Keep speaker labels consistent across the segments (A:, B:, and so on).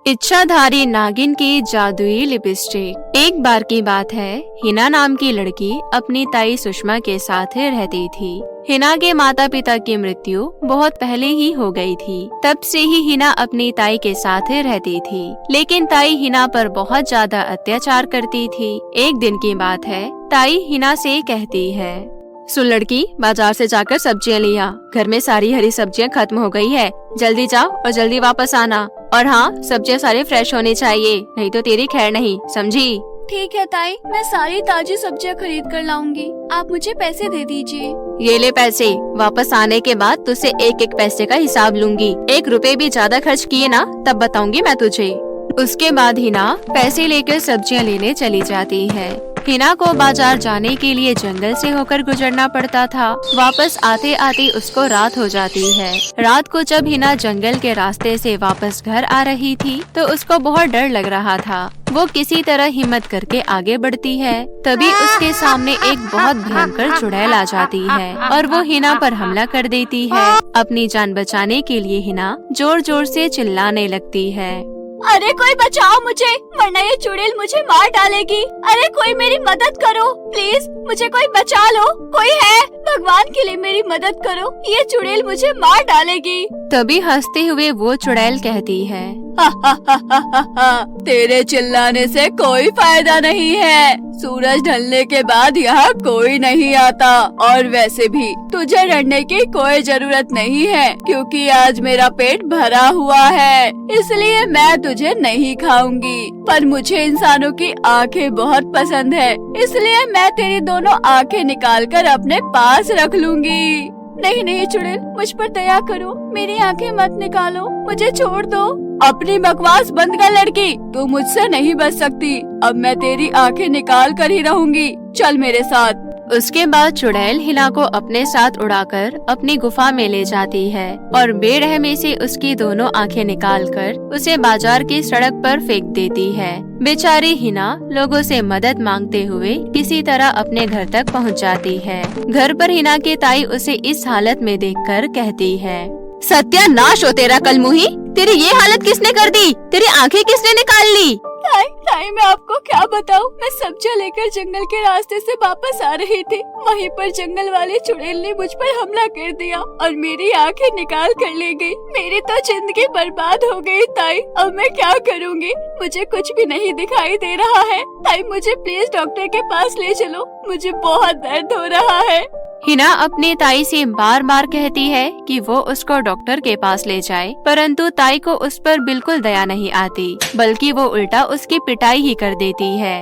A: इच्छाधारी नागिन की जादुई लिपस्टिक। एक बार की बात है, हिना नाम की लड़की अपनी ताई सुषमा के साथ रहती थी। हिना के माता पिता की मृत्यु बहुत पहले ही हो गई थी। तब से ही हिना अपनी ताई के साथ रहती थी, लेकिन ताई हिना पर बहुत ज्यादा अत्याचार करती थी। एक दिन की बात है, ताई हिना से कहती है, सुन लड़की, बाजार से जाकर सब्जियां लिया। घर में सारी हरी सब्जियां खत्म हो गई है। जल्दी जाओ और जल्दी वापस आना। और हाँ, सब्जियां सारी फ्रेश होनी चाहिए, नहीं तो तेरी खैर नहीं, समझी?
B: ठीक है ताई, मैं सारी ताजी सब्जियां खरीद कर लाऊंगी। आप मुझे पैसे दे दीजिए।
A: ये ले पैसे। वापस आने के बाद तुझसे एक एक पैसे का हिसाब लूंगी। 1 रुपए भी ज्यादा खर्च किए ना, तब बताऊंगी मैं तुझे। उसके बाद हिना पैसे लेकर सब्जियां लेने चली जाती है। हिना को बाजार जाने के लिए जंगल से होकर गुजरना पड़ता था। वापस आते आते उसको रात हो जाती है। रात को जब हिना जंगल के रास्ते से वापस घर आ रही थी, तो उसको बहुत डर लग रहा था। वो किसी तरह हिम्मत करके आगे बढ़ती है। तभी उसके सामने एक बहुत भयंकर चुड़ैल आ जाती है और वो हिना पर हमला कर देती है। अपनी जान बचाने के लिए हिना जोर जोर से चिल्लाने लगती है,
B: अरे कोई बचाओ मुझे, वरना ये चुड़ैल मुझे मार डालेगी। अरे कोई मेरी मदद करो, प्लीज मुझे कोई बचा लो। कोई है? भगवान के लिए मेरी मदद करो, ये चुड़ैल मुझे मार डालेगी।
A: तभी हंसते हुए वो चुड़ैल कहती है,
B: तेरे चिल्लाने से कोई फायदा नहीं है। सूरज ढलने के बाद यहाँ कोई नहीं आता, और वैसे भी तुझे डरने की कोई जरूरत नहीं है, क्योंकि आज मेरा पेट भरा हुआ है, इसलिए मैं तुझे नहीं खाऊंगी। पर मुझे इंसानों की आंखें बहुत पसंद है, इसलिए मैं तेरी दोनों आंखें निकालकर अपने पास रख लूंगी। नहीं नहीं चुड़ैल, मुझ पर दया करो, मेरी आंखें मत निकालो, मुझे छोड़ दो। अपनी बकवास बंद कर लड़की, तू मुझसे नहीं बच सकती। अब मैं तेरी आंखें निकाल कर ही रहूंगी, चल मेरे साथ।
A: उसके बाद चुड़ैल हिना को अपने साथ उड़ाकर अपनी गुफा में ले जाती है और बेरहमी से उसकी दोनों आंखें निकालकर उसे बाजार की सड़क पर फेंक देती है। बेचारी हिना लोगों से मदद मांगते हुए किसी तरह अपने घर तक पहुंच जाती है। घर पर हिना की ताई उसे इस हालत में देखकर कहती है, सत्यानाश हो तेरा कलमुही, तेरी ये हालत किसने कर दी? तेरी आंखें किसने निकाल ली?
B: ताई मैं आपको क्या बताऊं, मैं सब्जियां लेकर जंगल के रास्ते से वापस आ रही थी। वहीं पर जंगल वाले चुड़ैल ने मुझ पर हमला कर दिया और मेरी आंखें निकाल कर ले गई। मेरी तो जिंदगी बर्बाद हो गई ताई, अब मैं क्या करूंगी? मुझे कुछ भी नहीं दिखाई दे रहा है। ताई मुझे प्लीज डॉक्टर के पास ले चलो, मुझे बहुत दर्द हो रहा है।
A: हिना अपनी ताई से बार बार कहती है कि वो उसको डॉक्टर के पास ले जाए, परंतु ताई को उस पर बिल्कुल दया नहीं आती, बल्कि वो उल्टा उसकी पिटाई ही कर देती है।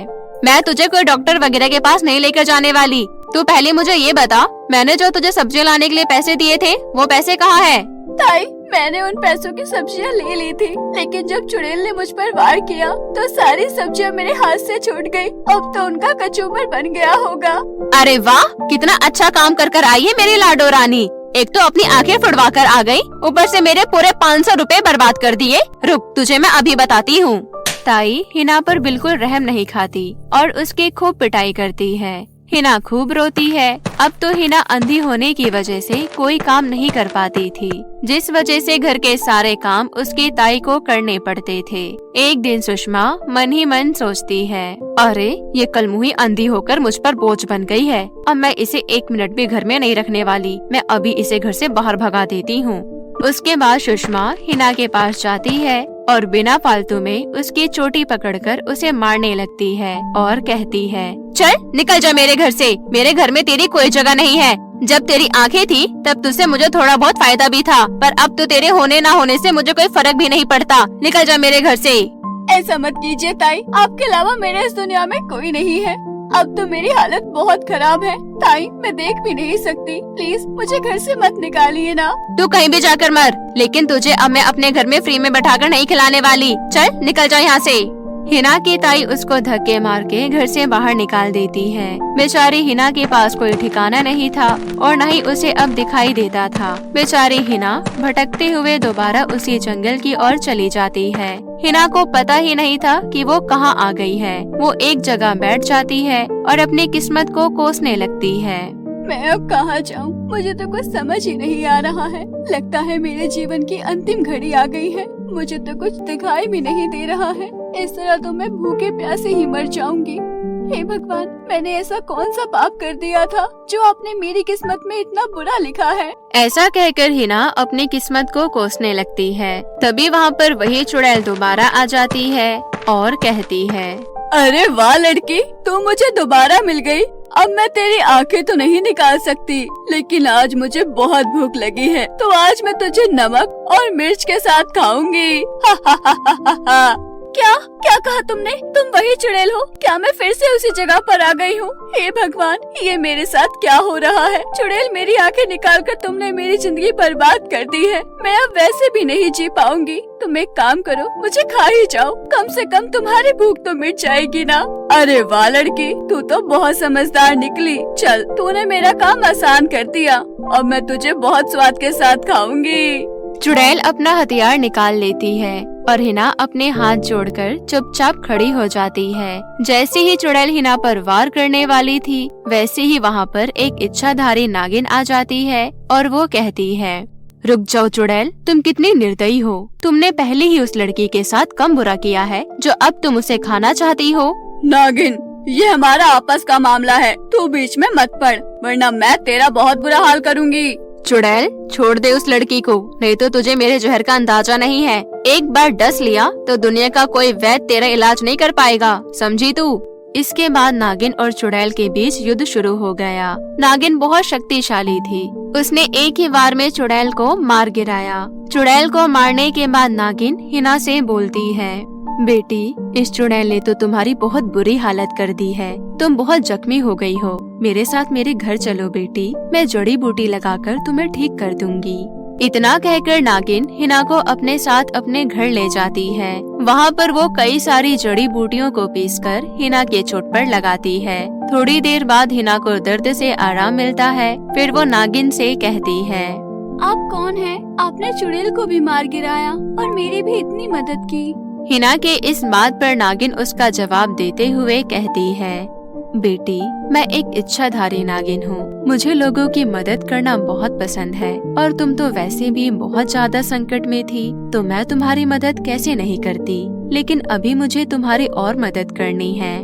A: मैं तुझे कोई डॉक्टर वगैरह के पास नहीं लेकर जाने वाली। तू पहले मुझे ये बता, मैंने जो तुझे सब्जियां लाने के लिए पैसे दिए थे, वो पैसे कहाँ है?
B: ताई मैंने उन पैसों की सब्जियां ले ली थी, लेकिन जब चुड़ैल ने मुझ पर वार किया तो सारी सब्जियां मेरे हाथ से छूट गई। अब तो उनका कचूमर बन गया होगा।
A: अरे वाह, कितना अच्छा काम कर आई है मेरी लाडो रानी। एक तो अपनी आंखें फुड़वा कर आ गई, ऊपर से मेरे पूरे 500 रुपए बर्बाद कर दिए। रुक, तुझे मैं अभी बताती हूँ। ताई हिना पर बिल्कुल रहम नहीं खाती और उसकी खूब पिटाई करती है। हिना खूब रोती है। अब तो हिना अंधी होने की वजह से कोई काम नहीं कर पाती थी, जिस वजह से घर के सारे काम उसकी ताई को करने पड़ते थे। एक दिन सुषमा मन ही मन सोचती है, अरे ये कलमुही अंधी होकर मुझ पर बोझ बन गई है। अब मैं इसे 1 मिनट भी घर में नहीं रखने वाली, मैं अभी इसे घर से बाहर भगा देती हूँ। उसके बाद सुषमा हिना के पास जाती है और बिना फालतू में उसकी चोटी पकड़कर उसे मारने लगती है और कहती है, चल निकल जा मेरे घर से, मेरे घर में तेरी कोई जगह नहीं है। जब तेरी आंखें थी तब तुझसे मुझे थोड़ा बहुत फायदा भी था, पर अब तो तेरे होने ना होने से मुझे कोई फर्क भी नहीं पड़ता। निकल जा मेरे घर से।
B: ऐसा मत कीजिए ताई, आपके अलावा मेरे इस दुनिया में कोई नहीं है। अब तो मेरी हालत बहुत खराब है ताई, मैं देख भी नहीं सकती। प्लीज मुझे घर से मत निकालिए ना।
A: तू कहीं भी जाकर मर, लेकिन तुझे अब मैं अपने घर में फ्री में बैठाकर नहीं खिलाने वाली। चल निकल जा यहाँ से। हिना की ताई उसको धक्के मार के घर से बाहर निकाल देती है। बेचारी हिना के पास कोई ठिकाना नहीं था और न ही उसे अब दिखाई देता था। बेचारी हिना भटकते हुए दोबारा उसी जंगल की ओर चली जाती है। हिना को पता ही नहीं था कि वो कहाँ आ गई है। वो एक जगह बैठ जाती है और अपनी किस्मत को कोसने लगती है।
B: मैं अब कहाँ जाऊँ? मुझे तो कुछ समझ ही नहीं आ रहा है। लगता है मेरे जीवन की अंतिम घड़ी आ गई है। मुझे तो कुछ दिखाई भी नहीं दे रहा है। इस तरह तो मैं भूखे प्यासे ही मर जाऊंगी। हे भगवान, मैंने ऐसा कौन सा पाप कर दिया था जो आपने मेरी किस्मत में इतना बुरा लिखा है?
A: ऐसा कहकर हिना अपनी किस्मत को कोसने लगती है। तभी वहाँ पर वही चुड़ैल दोबारा आ जाती है और कहती है,
B: अरे वाह लड़की, तू मुझे दोबारा मिल गई। अब मैं तेरी आंखें तो नहीं निकाल सकती, लेकिन आज मुझे बहुत भूख लगी है, तो आज मैं तुझे नमक और मिर्च के साथ खाऊंगी। हा हा हा हा हा हा। क्या क्या कहा तुमने? तुम वही चुड़ैल हो? क्या मैं फिर से उसी जगह पर आ गई हूँ? हे भगवान, ये मेरे साथ क्या हो रहा है? चुड़ैल, मेरी आंखें निकालकर तुमने मेरी जिंदगी बर्बाद कर दी है। मैं अब वैसे भी नहीं जी पाऊंगी। तुम एक काम करो, मुझे खा ही जाओ। कम से कम तुम्हारी भूख तो मिट जाएगी ना। अरे वाह लड़की, तू तो बहुत समझदार निकली। चल, तूने मेरा काम आसान कर दिया। अब मैं तुझे बहुत स्वाद के साथ खाऊंगी।
A: चुड़ैल अपना हथियार निकाल लेती है और हिना अपने हाथ जोड़कर चुपचाप खड़ी हो जाती है। जैसे ही चुड़ैल हिना पर वार करने वाली थी, वैसे ही वहाँ पर एक इच्छाधारी नागिन आ जाती है और वो कहती है, रुक जाओ चुड़ैल, तुम कितनी निर्दयी हो। तुमने पहले ही उस लड़की के साथ कम बुरा किया है जो अब तुम उसे खाना चाहती हो।
B: नागिन, ये हमारा आपस का मामला है, तू बीच में मत पड़, वरना मैं तेरा बहुत बुरा हाल करूँगी।
A: चुड़ैल, छोड़ दे उस लड़की को, नहीं तो तुझे मेरे जहर का अंदाजा नहीं है। एक बार डस लिया तो दुनिया का कोई वैद्य तेरा इलाज नहीं कर पाएगा, समझी तू? इसके बाद नागिन और चुड़ैल के बीच युद्ध शुरू हो गया। नागिन बहुत शक्तिशाली थी। उसने एक ही वार में चुड़ैल को मार गिराया। चुड़ैल को मारने के बाद नागिन हिना से बोलती है, बेटी, इस चुड़ैल ने तो तुम्हारी बहुत बुरी हालत कर दी है। तुम बहुत जख्मी हो गई हो। मेरे साथ मेरे घर चलो बेटी, मैं जड़ी बूटी लगाकर तुम्हें ठीक कर दूंगी। इतना कहकर नागिन हिना को अपने साथ अपने घर ले जाती है। वहाँ पर वो कई सारी जड़ी बूटियों को पीसकर हिना के चोट पर लगाती है। थोड़ी देर बाद हिना को दर्द से आराम मिलता है। फिर वो नागिन से कहती है,
B: आप कौन हैं? आपने चुड़ैल को भी मार गिराया और मेरी भी इतनी मदद की।
A: हिना के इस बात पर नागिन उसका जवाब देते हुए कहती है, बेटी, मैं एक इच्छाधारी नागिन हूँ। मुझे लोगों की मदद करना बहुत पसंद है और तुम तो वैसे भी बहुत ज्यादा संकट में थी, तो मैं तुम्हारी मदद कैसे नहीं करती। लेकिन अभी मुझे तुम्हारी और मदद करनी है।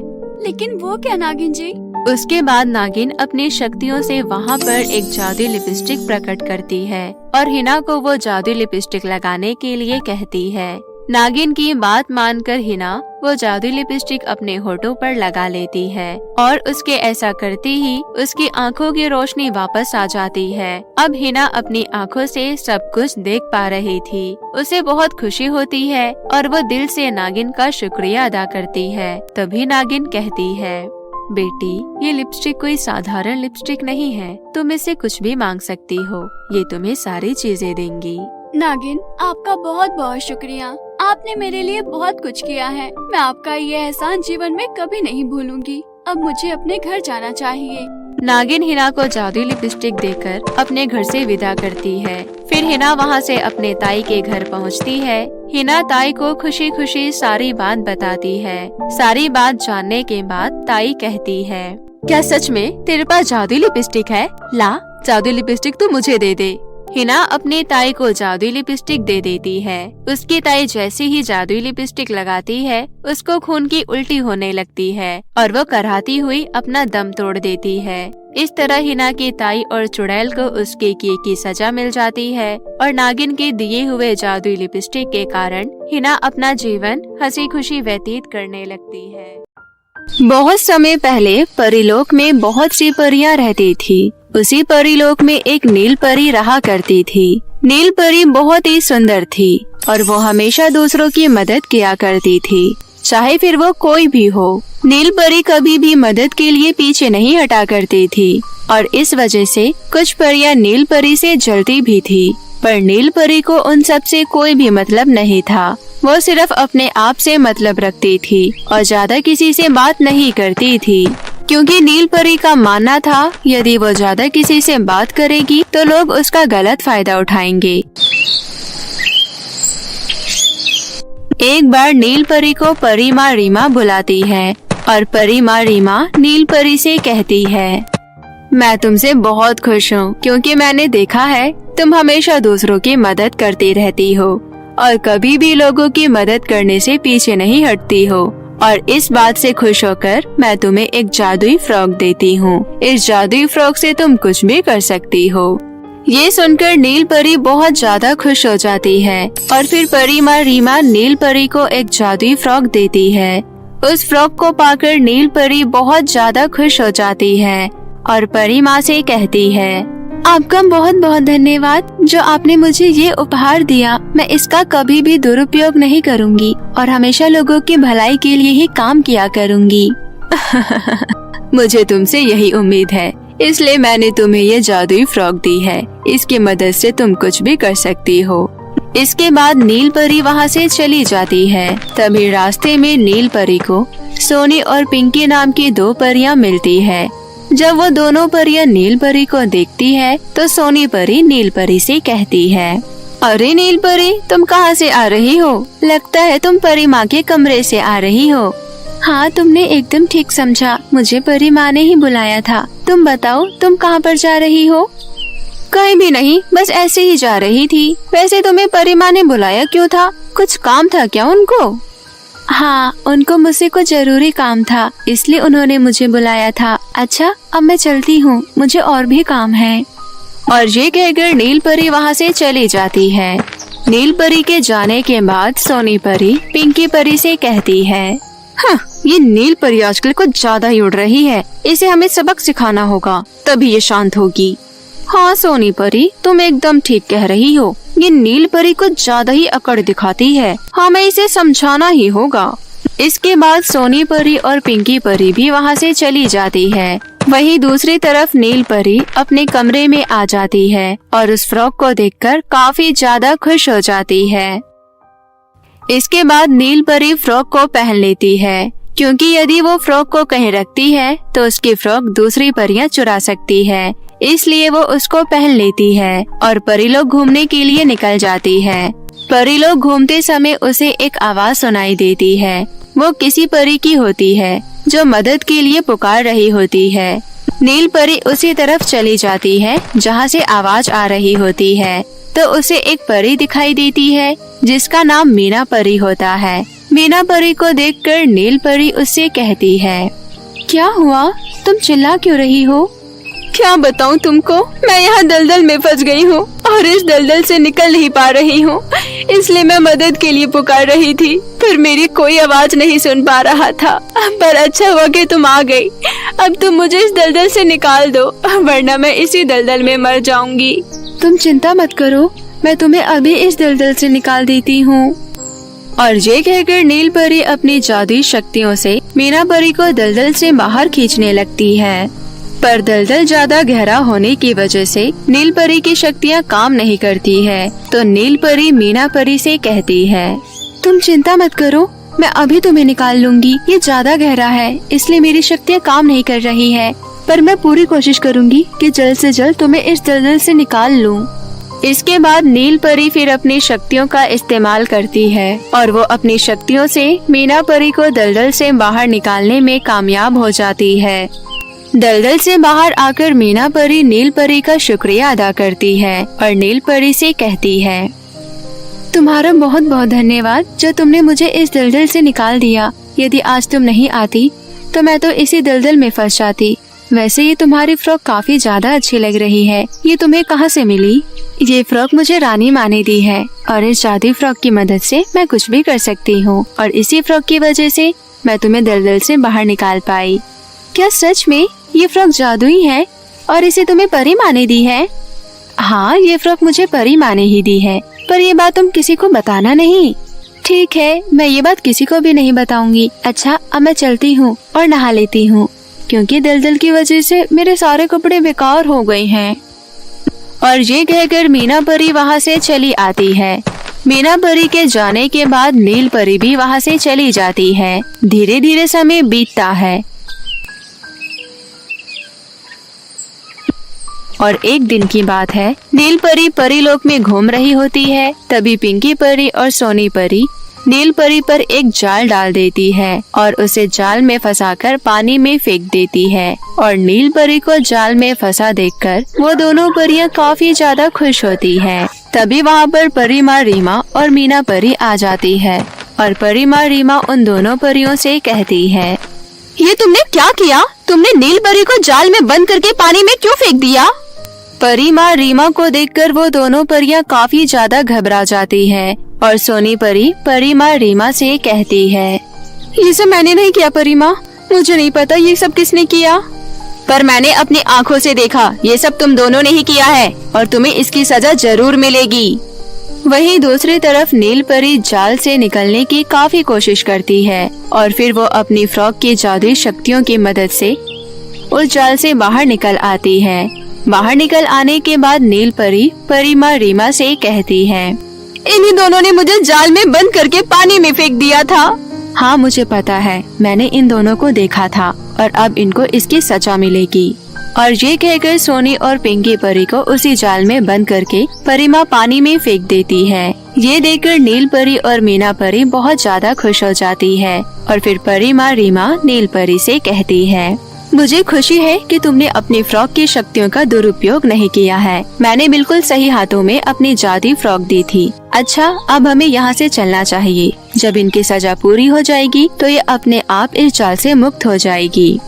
B: लेकिन वो क्या नागिन जी?
A: उसके बाद नागिन अपनी शक्तियों से वहाँ पर एक जादुई लिपस्टिक प्रकट करती है और हिना को वो जादुई लिपस्टिक लगाने के लिए कहती है। नागिन की बात मानकर हिना वो जादुई लिपस्टिक अपने होठों पर लगा लेती है और उसके ऐसा करते ही उसकी आंखों की रोशनी वापस आ जाती है। अब हिना अपनी आंखों से सब कुछ देख पा रही थी। उसे बहुत खुशी होती है और वो दिल से नागिन का शुक्रिया अदा करती है। तभी नागिन कहती है, बेटी, ये लिपस्टिक कोई साधारण लिपस्टिक नहीं है। तुम इसे कुछ भी मांग सकती हो, ये तुम्हें सारी चीजें देंगी।
B: नागिन, आपका बहुत बहुत शुक्रिया। आपने मेरे लिए बहुत कुछ किया है। मैं आपका ये एहसान जीवन में कभी नहीं भूलूंगी। अब मुझे अपने घर जाना चाहिए।
A: नागिन हिना को जादुई लिपस्टिक देकर अपने घर से विदा करती है। फिर हिना वहाँ से अपने ताई के घर पहुँचती है। हिना ताई को खुशी खुशी सारी बात बताती है। सारी बात जानने के बाद ताई कहती है, क्या सच में तेरे पास जादुई लिपस्टिक है? ला, जादुई लिपस्टिक तो मुझे दे दे। हिना अपनी ताई को जादुई लिपस्टिक दे देती है। उसकी ताई जैसे ही जादुई लिपस्टिक लगाती है, उसको खून की उल्टी होने लगती है और वो कराहती हुई अपना दम तोड़ देती है। इस तरह हिना की ताई और चुड़ैल को उसके किए की सजा मिल जाती है और नागिन के दिए हुए जादुई लिपस्टिक के कारण हिना अपना जीवन हंसी खुशी व्यतीत करने लगती है। बहुत समय पहले परीलोक में बहुत सी परियां रहती थी। उसी परीलोक में एक नील परी रहा करती थी। नील परी बहुत ही सुंदर थी और वो हमेशा दूसरों की मदद किया करती थी, चाहे फिर वो कोई भी हो। नील परी कभी भी मदद के लिए पीछे नहीं हटा करती थी और इस वजह से कुछ परियां नील परी से जलती भी थी। पर नील परी को उन सब से कोई भी मतलब नहीं था। वो सिर्फ अपने आप से मतलब रखती थी और ज्यादा किसी से बात नहीं करती थी, क्योंकि नील परी का मानना था यदि वो ज्यादा किसी से बात करेगी तो लोग उसका गलत फायदा उठाएंगे। एक बार नील परी को परी माँ रीमा बुलाती है और परी माँ रीमा नील परी से कहती है, मैं तुमसे बहुत खुश हूँ क्योंकि मैंने देखा है तुम हमेशा दूसरों की मदद करती रहती हो और कभी भी लोगों की मदद करने से पीछे नहीं हटती हो। और इस बात से खुश होकर मैं तुम्हें एक जादुई फ्रॉक देती हूँ। इस जादुई फ्रॉक से तुम कुछ भी कर सकती हो। ये सुनकर नील परी बहुत ज्यादा खुश हो जाती है और फिर परी माँ रीमा नील परी को एक जादुई फ्रॉक देती है। उस फ्रॉक को पाकर नील परी बहुत ज्यादा खुश हो जाती है और परी माँ से कहती है, आपका बहुत बहुत धन्यवाद जो आपने मुझे ये उपहार दिया। मैं इसका कभी भी दुरुपयोग नहीं करूँगी और हमेशा लोगों की भलाई के लिए ही काम किया करूँगी। मुझे तुमसे यही उम्मीद है, इसलिए मैंने तुम्हें ये जादुई फ्रॉक दी है। इसकी मदद से तुम कुछ भी कर सकती हो। इसके बाद नील परी वहाँ से चली जाती है। तभी रास्ते में नील परी को सोनी और पिंकी नाम की दो परियां मिलती है। जब वो दोनों परियां नील परी को देखती है तो सोनी परी नील परी से कहती है, अरे नील परी, तुम कहाँ से आ रही हो? लगता है तुम परी माँ के कमरे से आ रही हो। हाँ, तुमने एकदम ठीक समझा, मुझे परी माँ ने ही बुलाया था। तुम बताओ, तुम कहाँ पर जा रही हो? कहीं भी नहीं, बस ऐसे ही जा रही थी। वैसे तुम्हें परी माँ ने बुलाया क्यों था? कुछ काम था क्या उनको? हाँ, उनको मुझसे कुछ जरूरी काम था, इसलिए उन्होंने मुझे बुलाया था। अच्छा, अब मैं चलती हूँ, मुझे और भी काम है। और ये कहकर नील परी वहाँ से चली जाती है। नील परी के जाने के बाद सोनी परी पिंकी परी से कहती है, हाँ, ये नील परी आजकल कुछ ज्यादा ही उड़ रही है। इसे हमें सबक सिखाना होगा, तभी ये शांत होगी। हाँ सोनी परी, तुम एकदम ठीक कह रही हो। ये नील परी कुछ ज्यादा ही अकड़ दिखाती है, हमें इसे समझाना ही होगा। इसके बाद सोनी परी और पिंकी परी भी वहाँ से चली जाती है। वहीं दूसरी तरफ नील परी अपने कमरे में आ जाती है और उस फ्रॉक को देखकर काफी ज्यादा खुश हो जाती है। इसके बाद नील परी फ्रॉक को पहन लेती है, क्योंकि यदि वो फ्रॉक को कहीं रखती है तो उसकी फ्रॉक दूसरी परियां चुरा सकती है। इसलिए वो उसको पहन लेती है और परी लोग घूमने के लिए निकल जाती है। परी लोग घूमते समय उसे एक आवाज सुनाई देती है। वो किसी परी की होती है जो मदद के लिए पुकार रही होती है। नील परी उसी तरफ चली जाती है जहाँ से आवाज आ रही होती है, तो उसे एक परी दिखाई देती है जिसका नाम मीना परी होता है। मीना परी को देखकर नील परी उससे कहती है, क्या हुआ, तुम चिल्ला क्यों रही हो? क्या बताऊं तुमको, मैं यहाँ दलदल में फंस गई हूँ और इस दलदल से निकल नहीं पा रही हूँ। इसलिए मैं मदद के लिए पुकार रही थी, पर मेरी कोई आवाज नहीं सुन पा रहा था। पर अच्छा हुआ कि तुम आ गई। अब तुम मुझे इस दलदल से निकाल दो, वरना मैं इसी दलदल में मर जाऊंगी। तुम चिंता मत करो, मैं तुम्हें अभी इस दलदल से निकाल देती हूँ। और ये कहकर नील परी अपनी जादुई शक्तियों से मीना परी को दलदल से बाहर खींचने लगती है। पर दलदल ज्यादा गहरा होने की वजह से नील परी की शक्तियाँ काम नहीं करती है, तो नील परी मीना परी से कहती है, तुम चिंता मत करो, मैं अभी तुम्हें निकाल लूंगी। ये ज्यादा गहरा है, इसलिए मेरी शक्तियाँ काम नहीं कर रही है, पर मैं पूरी कोशिश करूंगी कि जल्द से जल्द तुम्हें इस दलदल से निकाल लूं। इसके बाद नील परी फिर अपनी शक्तियों का इस्तेमाल करती है और वो अपनी शक्तियों से मीना परी को दलदल से बाहर निकालने में कामयाब हो जाती है। दलदल से बाहर आकर मीना परी नील परी का शुक्रिया अदा करती है और नील परी से कहती है, तुम्हारा बहुत बहुत धन्यवाद जो तुमने मुझे इस दलदल से निकाल दिया। यदि आज तुम नहीं आती तो मैं तो इसी दलदल में फंस जाती। वैसे ये तुम्हारी फ्रॉक काफी ज्यादा अच्छी लग रही है, ये तुम्हें कहाँ से मिली? ये फ्रॉक मुझे रानी माँ ने दी है और इस जादुई फ्रॉक की मदद से मैं कुछ भी कर सकती हूँ और इसी फ्रॉक की वजह से मैं तुम्हें दलदल से बाहर निकाल पाई। क्या सच में ये फ्रॉक जादुई है और इसे तुम्हें परी माँ ने दी है? हाँ, ये फ्रॉक मुझे परी माँ ने ही दी है, पर ये बात तुम किसी को बताना नहीं। ठीक है, मैं ये बात किसी को भी नहीं बताऊंगी। अच्छा, अब मैं चलती हूँ और नहा लेती हूँ, क्योंकि दलदल की वजह से मेरे सारे कपड़े बेकार हो गए हैं। और ये कहकर मीना परी वहाँ से चली आती है। मीना परी के जाने के बाद नील परी भी वहाँ से चली जाती है। धीरे धीरे समय बीतता है और एक दिन की बात है, नील परी परीलोक में घूम रही होती है। तभी पिंकी परी और सोनी परी नील परी पर एक जाल डाल देती है और उसे जाल में फंसाकर पानी में फेंक देती है। और नील परी को जाल में फंसा देखकर वो दोनों परियां काफी ज्यादा खुश होती है। तभी वहाँ पर परी माँ रीमा और मीना परी आ जाती है और परी माँ रीमा उन दोनों परियों से कहती है, ये तुमने क्या किया? तुमने नील परी को जाल में बंद करके पानी में क्यों फेंक दिया? परी माँ रीमा को देखकर वो दोनों परियां काफी ज्यादा घबरा जाती है और सोनी परी माँ रीमा से कहती है, ये सब मैंने नहीं किया परी माँ, मुझे नहीं पता ये सब किसने किया। पर मैंने अपनी आँखों से देखा, ये सब तुम दोनों ने ही किया है और तुम्हें इसकी सजा जरूर मिलेगी। वहीं दूसरी तरफ नील परी जाल से निकलने की काफी कोशिश करती है और फिर वो अपनी फ्रॉक की जादुई शक्तियों की मदद से उस जाल से बाहर निकल आती है। बाहर निकल आने के बाद नील परी माँ रीमा से कहती है, इन्हीं दोनों ने मुझे जाल में बंद करके पानी में फेंक दिया था। हाँ मुझे पता है, मैंने इन दोनों को देखा था और अब इनको इसकी सजा मिलेगी। और ये कहकर सोनी और पिंकी परी को उसी जाल में बंद करके परी माँ पानी में फेंक देती है। ये देखकर नील परी और मीना परी बहुत ज्यादा खुश हो जाती है और फिर परी माँ रीमा नील परी से कहती है, मुझे खुशी है कि तुमने अपनी फ्रॉक की शक्तियों का दुरुपयोग नहीं किया है। मैंने बिल्कुल सही हाथों में अपनी जादुई फ्रॉक दी थी। अच्छा, अब हमें यहाँ से चलना चाहिए। जब इनकी सजा पूरी हो जाएगी तो ये अपने आप इस जाल से मुक्त हो जाएगी।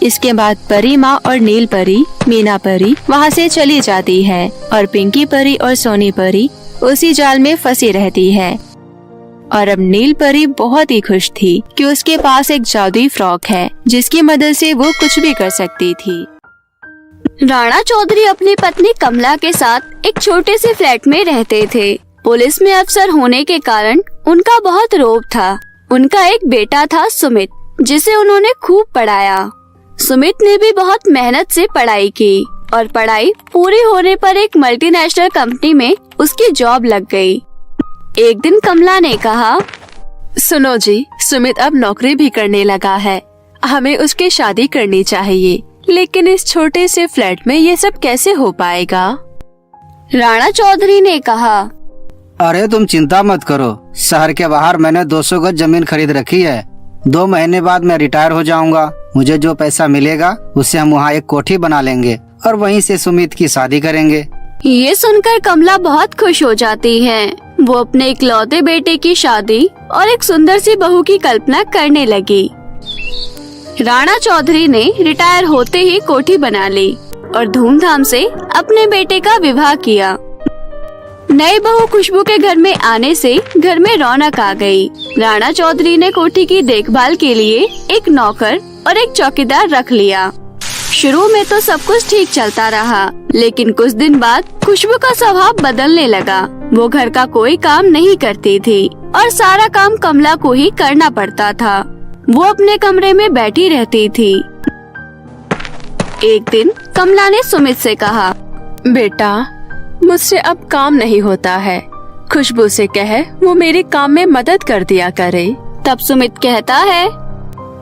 A: इसके बाद परी माँ और नील परी मीना परी वहाँ से चली जाती है और पिंकी परी और सोनी परी उसी जाल में फंसी रहती है। और अब नील परी बहुत ही खुश थी कि उसके पास एक जादुई फ्रॉक है जिसकी मदद से वो कुछ भी कर सकती थी।
B: राणा चौधरी अपनी पत्नी कमला के साथ एक छोटे से फ्लैट में रहते थे। पुलिस में अफसर होने के कारण उनका बहुत रोब था। उनका एक बेटा था सुमित, जिसे उन्होंने खूब पढ़ाया। सुमित ने भी बहुत मेहनत से पढ़ाई की और पढ़ाई पूरी होने पर एक मल्टीनेशनल कंपनी में उसकी जॉब लग गई। एक दिन कमला ने कहा,
A: सुनो जी, सुमित अब नौकरी भी करने लगा है, हमें उसकी शादी करनी चाहिए, लेकिन इस छोटे से फ्लैट में ये सब कैसे हो पाएगा?
B: राणा चौधरी ने कहा,
C: अरे तुम चिंता मत करो, शहर के बाहर मैंने 200 गज जमीन खरीद रखी है। 2 महीने बाद मैं रिटायर हो जाऊंगा। मुझे जो पैसा मिलेगा उससे हम वहाँ एक कोठी बना लेंगे और वहीं से सुमित की शादी करेंगे।
B: ये सुनकर कमला बहुत खुश हो जाती है। वो अपने इकलौते बेटे की शादी और एक सुंदर सी बहू की कल्पना करने लगी। राणा चौधरी ने रिटायर होते ही कोठी बना ली और धूमधाम से अपने बेटे का विवाह किया। नई बहू खुशबू के घर में आने से घर में रौनक आ गई। राणा चौधरी ने कोठी की देखभाल के लिए एक नौकर और एक चौकीदार रख लिया। शुरू में तो सब कुछ ठीक चलता रहा, लेकिन कुछ दिन बाद खुशबू का स्वभाव बदलने लगा। वो घर का कोई काम नहीं करती थी और सारा काम कमला को ही करना पड़ता था। वो अपने कमरे में बैठी रहती थी। एक दिन कमला ने सुमित से कहा,
A: बेटा, मुझसे अब काम नहीं होता है, खुशबू से कहे वो मेरे काम में मदद कर दिया करे।
B: तब सुमित कहता है,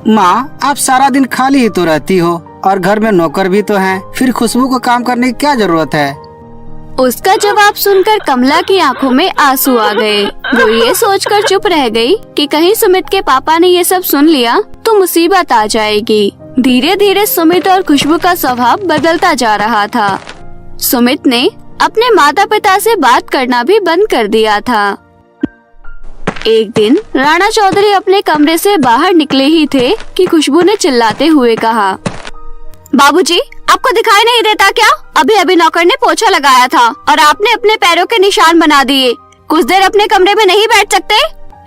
C: माँ, आप सारा दिन खाली ही तो रहती हो और घर में नौकर भी तो हैं, फिर खुशबू को काम करने की क्या जरूरत है?
B: उसका जवाब सुनकर कमला की आंखों में आंसू आ गए। वो ये सोचकर चुप रह गई कि कहीं सुमित के पापा ने ये सब सुन लिया तो मुसीबत आ जाएगी। धीरे धीरे सुमित और खुशबू का स्वभाव बदलता जा रहा था। सुमित ने अपने माता पिता से बात करना भी बंद कर दिया था। एक दिन राणा चौधरी अपने कमरे से बाहर निकले ही थे कि खुशबू ने चिल्लाते हुए कहा, बाबूजी, आपको दिखाई नहीं देता क्या? अभी अभी नौकर ने पोछा लगाया था और आपने अपने पैरों के निशान बना दिए। कुछ देर अपने कमरे में नहीं बैठ सकते?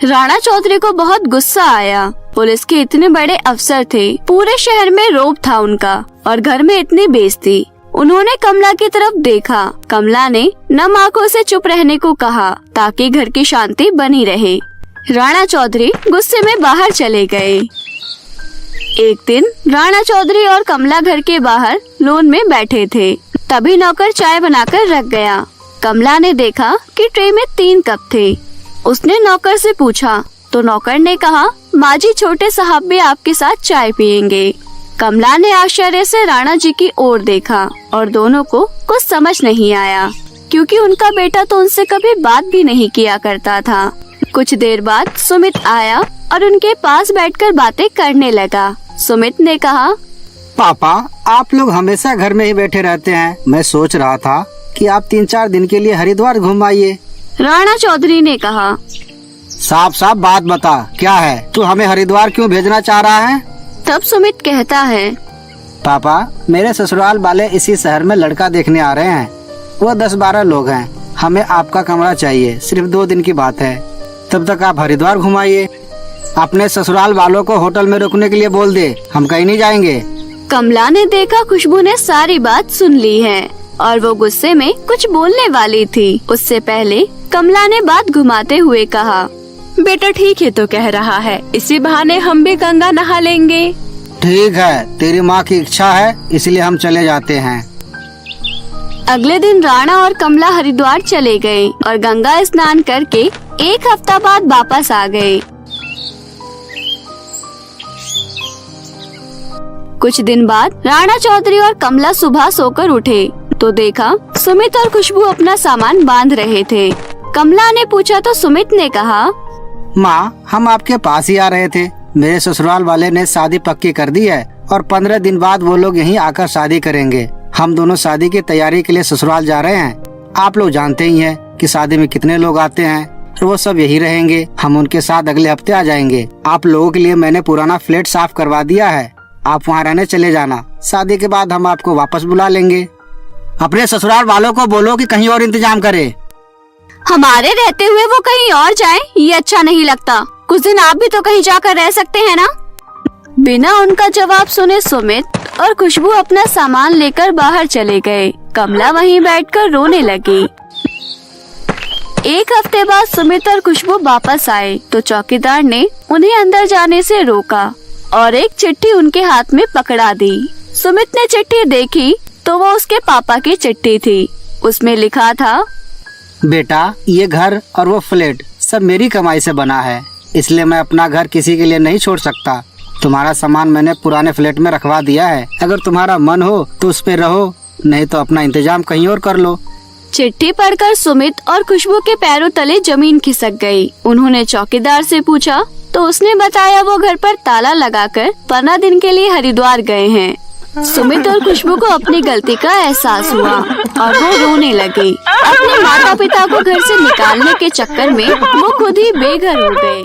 B: राणा चौधरी को बहुत गुस्सा आया। पुलिस के इतने बड़े अफसर थे, पूरे शहर में रौब था उनका और घर में इतनी बेइज्जती। उन्होंने कमला की तरफ देखा। कमला ने नम आंखों से चुप रहने को कहा ताकि घर की शांति बनी रहे। राणा चौधरी गुस्से में बाहर चले गए। एक दिन राणा चौधरी और कमला घर के बाहर लॉन में बैठे थे। तभी नौकर चाय बनाकर रख गया। कमला ने देखा कि ट्रे में 3 कप थे। उसने नौकर से पूछा तो नौकर ने कहा, माँ जी, छोटे साहब भी आपके साथ चाय पियेंगे। कमला ने आश्चर्य से राणा जी की ओर देखा और दोनों को कुछ समझ नहीं आया, क्योंकि उनका बेटा तो उनसे कभी बात भी नहीं किया करता था। कुछ देर बाद सुमित आया और उनके पास बैठकर बातें करने लगा। सुमित ने कहा,
C: पापा, आप लोग हमेशा घर में ही बैठे रहते हैं। मैं सोच रहा था कि आप 3-4 दिन के लिए हरिद्वार घूम आइए।
B: राणा चौधरी ने कहा,
C: साफ साफ बात बता, क्या है? तू हमें हरिद्वार क्यों भेजना चाह रहा है?
B: तब सुमित कहता है,
C: पापा, मेरे ससुराल वाले इसी शहर में लड़का देखने आ रहे हैं। वो 10-12 लोग हैं। हमें आपका कमरा चाहिए, सिर्फ 2 दिन की बात है। तब तक आप हरिद्वार घुमाइए। अपने ससुराल वालों को होटल में रुकने के लिए बोल दे, हम कहीं नहीं जाएंगे।
B: कमला ने देखा खुशबू ने सारी बात सुन ली है और वो गुस्से में कुछ बोलने वाली थी। उससे पहले कमला ने बात घुमाते हुए कहा,
A: बेटा ठीक है तो कह रहा है, इसी बहाने हम भी गंगा नहा लेंगे।
C: ठीक है, तेरी माँ की इच्छा है, इसलिए हम चले जाते हैं।
B: अगले दिन राणा और कमला हरिद्वार चले गए और गंगा स्नान करके 1 हफ्ता बाद वापस आ गए। कुछ दिन बाद राणा चौधरी और कमला सुबह सोकर उठे तो देखा सुमित और खुशबू अपना सामान बांध रहे थे। कमला ने पूछा तो सुमित ने कहा,
C: माँ, हम आपके पास ही आ रहे थे। मेरे ससुराल वाले ने शादी पक्की कर दी है और 15 दिन बाद वो लोग यहीं आकर शादी करेंगे। हम दोनों शादी की तैयारी के लिए ससुराल जा रहे हैं। आप लोग जानते ही हैं कि शादी में कितने लोग आते हैं और वो सब यही रहेंगे। हम उनके साथ अगले हफ्ते आ जाएंगे। आप लोगों के लिए मैंने पुराना फ्लैट साफ करवा दिया है। आप वहाँ रहने चले जाना। शादी के बाद हम आपको वापस बुला लेंगे। अपने ससुराल वालों को बोलो कि कहीं और इंतजाम करे।
B: हमारे रहते हुए वो कहीं और जाएं, ये अच्छा नहीं लगता। कुछ दिन आप भी तो कहीं जाकर रह सकते हैं ना। बिना उनका जवाब सुने सुमित और खुशबू अपना सामान लेकर बाहर चले गए। कमला वहीं बैठकर रोने लगी। 1 हफ्ते बाद सुमित और खुशबू वापस आए तो चौकीदार ने उन्हें अंदर जाने से रोका और एक चिट्ठी उनके हाथ में पकड़ा दी। सुमित ने चिट्ठी देखी तो वो उसके पापा की चिट्ठी थी। उसमें लिखा था,
C: बेटा, ये घर और वो फ्लैट सब मेरी कमाई से बना है, इसलिए मैं अपना घर किसी के लिए नहीं छोड़ सकता। तुम्हारा सामान मैंने पुराने फ्लैट में रखवा दिया है। अगर तुम्हारा मन हो तो उस पे रहो, नहीं तो अपना इंतजाम कहीं और कर लो।
B: चिट्ठी पढ़कर सुमित और खुशबू के पैरों तले जमीन खिसक गई। उन्होंने चौकीदार से पूछा तो उसने बताया वो घर पर ताला लगाकर 15 दिन के लिए हरिद्वार गए हैं। सुमित और खुशबू को अपनी गलती का एहसास हुआ और वो रोने लगी। अपने माता पिता को घर से निकालने के चक्कर में वो खुद ही बेघर हो गए।